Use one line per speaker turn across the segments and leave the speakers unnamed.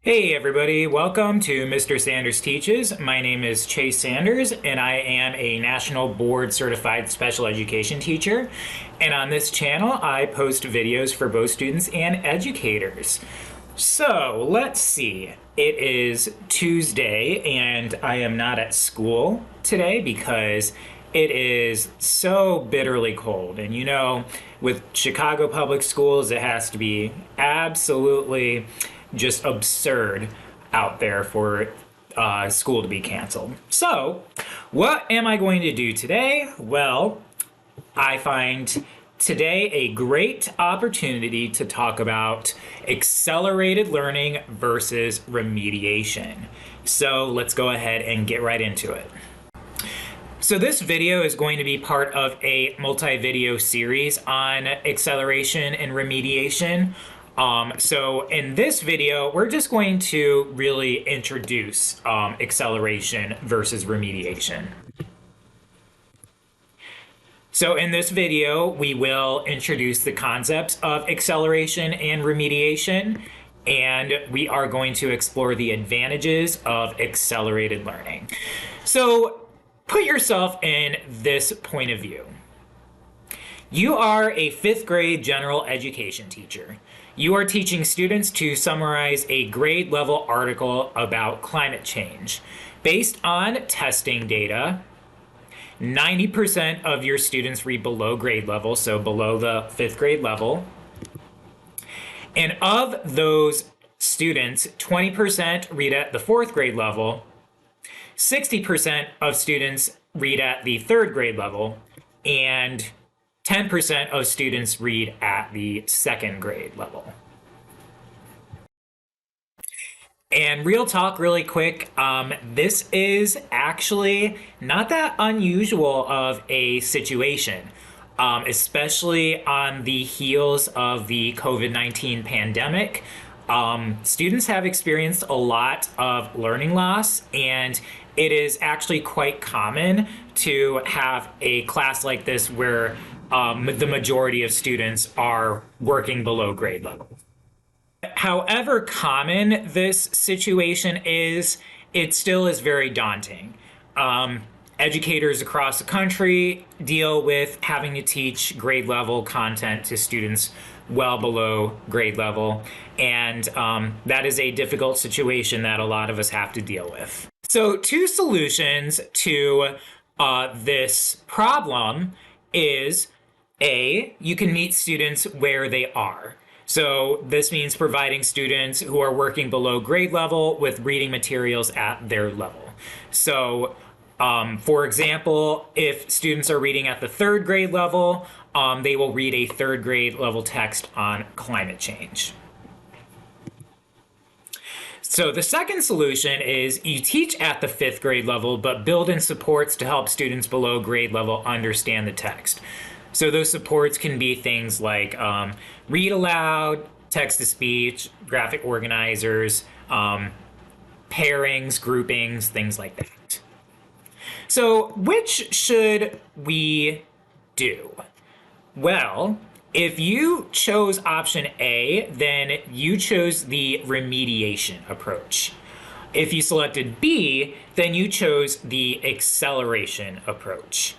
Hey everybody, welcome to Mr. Sanders Teaches. My name is Chase Sanders and I am a National Board Certified Special Education teacher. And on this channel, I post videos for both students and educators. So let's see, it is Tuesday and I am not at school today because it is so bitterly cold. And you know, with Chicago public schools, it has to be absolutely just absurd out there for school to be canceled. So, what am I going to do today? Well, I find today a great opportunity to talk about accelerated learning versus remediation. So, let's go ahead and get right into it. So this video is going to be part of a multi-video series on acceleration and remediation. So in this video, we're just going to really introduce acceleration versus remediation. So in this video, we will introduce the concepts of acceleration and remediation, and we are going to explore the advantages of accelerated learning. So put yourself in this point of view. You are a 5th grade general education teacher. You are teaching students to summarize a grade level article about climate change. Based on testing data, 90% of your students read below grade level, so below the 5th grade level. And of those students, 20% read at the 4th grade level, 60% of students read at the 3rd grade level, and 10% of students read at the 2nd grade level. And real talk really quick, this is actually not that unusual of a situation, especially on the heels of the COVID-19 pandemic. Students have experienced a lot of learning loss, and it is actually quite common to have a class like this where the majority of students are working below grade level. However common this situation is, it still is very daunting. Educators across the country deal with having to teach grade level content to students well below grade level, and that is a difficult situation that a lot of us have to deal with. So 2 solutions to this problem is A, you can meet students where they are. So this means providing students who are working below grade level with reading materials at their level. So for example, if students are reading at the 3rd grade level, they will read a 3rd grade level text on climate change. So the second solution is you teach at the 5th grade level, but build in supports to help students below grade level understand the text. So those supports can be things like read aloud, text-to-speech, graphic organizers, pairings, groupings, things like that. So which should we do? Well, if you chose option A, then you chose the remediation approach. If you selected B, then you chose the acceleration approach.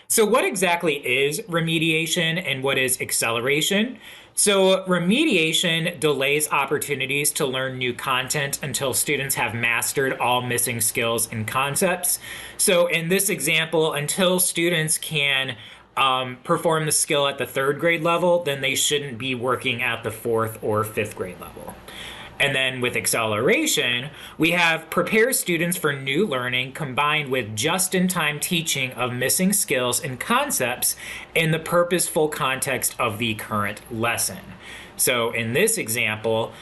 So what exactly is remediation and what is acceleration? So remediation delays opportunities to learn new content until students have mastered all missing skills and concepts. So in this example, until students can perform the skill at the 3rd grade level, then they shouldn't be working at the 4th or 5th grade level. And then with acceleration, we have prepare students for new learning combined with just-in-time teaching of missing skills and concepts in the purposeful context of the current lesson. So in this example,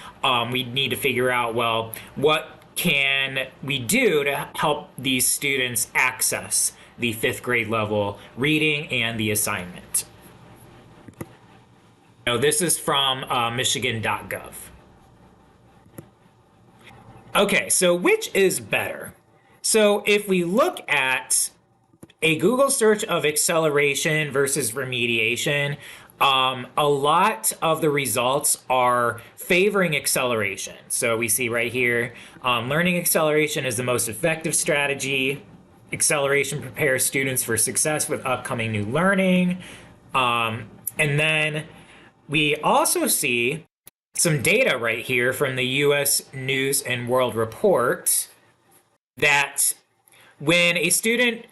we need to figure out, well, what can we do to help these students access the 5th grade level reading and the assignment? Now, this is from michigan.gov. Okay, so which is better? So if we look at a Google search of acceleration versus remediation, A lot of the results are favoring acceleration. So we see right here, learning acceleration is the most effective strategy. Acceleration prepares students for success with upcoming new learning. And then we also see some data right here from the US News and World Report that when a student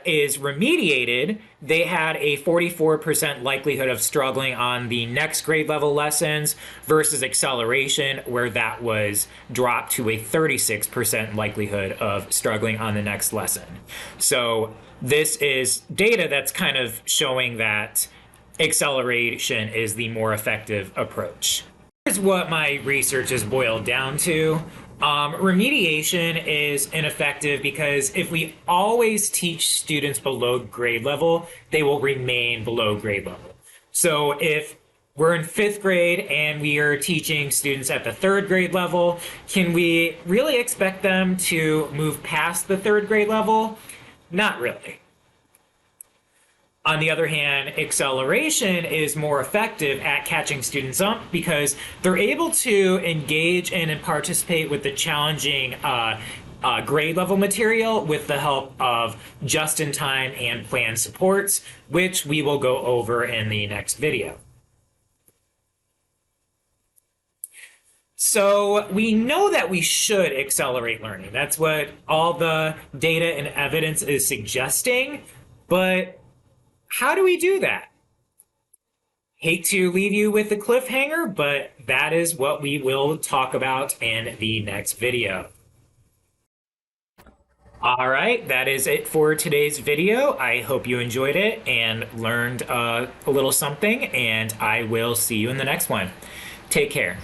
is remediated, they had a 44% likelihood of struggling on the next grade level lessons versus acceleration, where that was dropped to a 36% likelihood of struggling on the next lesson. So this is data that's kind of showing that acceleration is the more effective approach. Here's what my research has boiled down to. Remediation is ineffective because if we always teach students below grade level, they will remain below grade level. So if we're in 5th grade and we are teaching students at the 3rd grade level, can we really expect them to move past the 3rd grade level? Not really. On the other hand, acceleration is more effective at catching students up because they're able to engage in and participate with the challenging grade level material with the help of just-in-time and planned supports, which we will go over in the next video. So we know that we should accelerate learning. That's what all the data and evidence is suggesting, but how do we do that? Hate to leave you with a cliffhanger, but that is what we will talk about in the next video. All right, that is it for today's video. I hope you enjoyed it and learned a little something, and I will see you in the next one. Take care.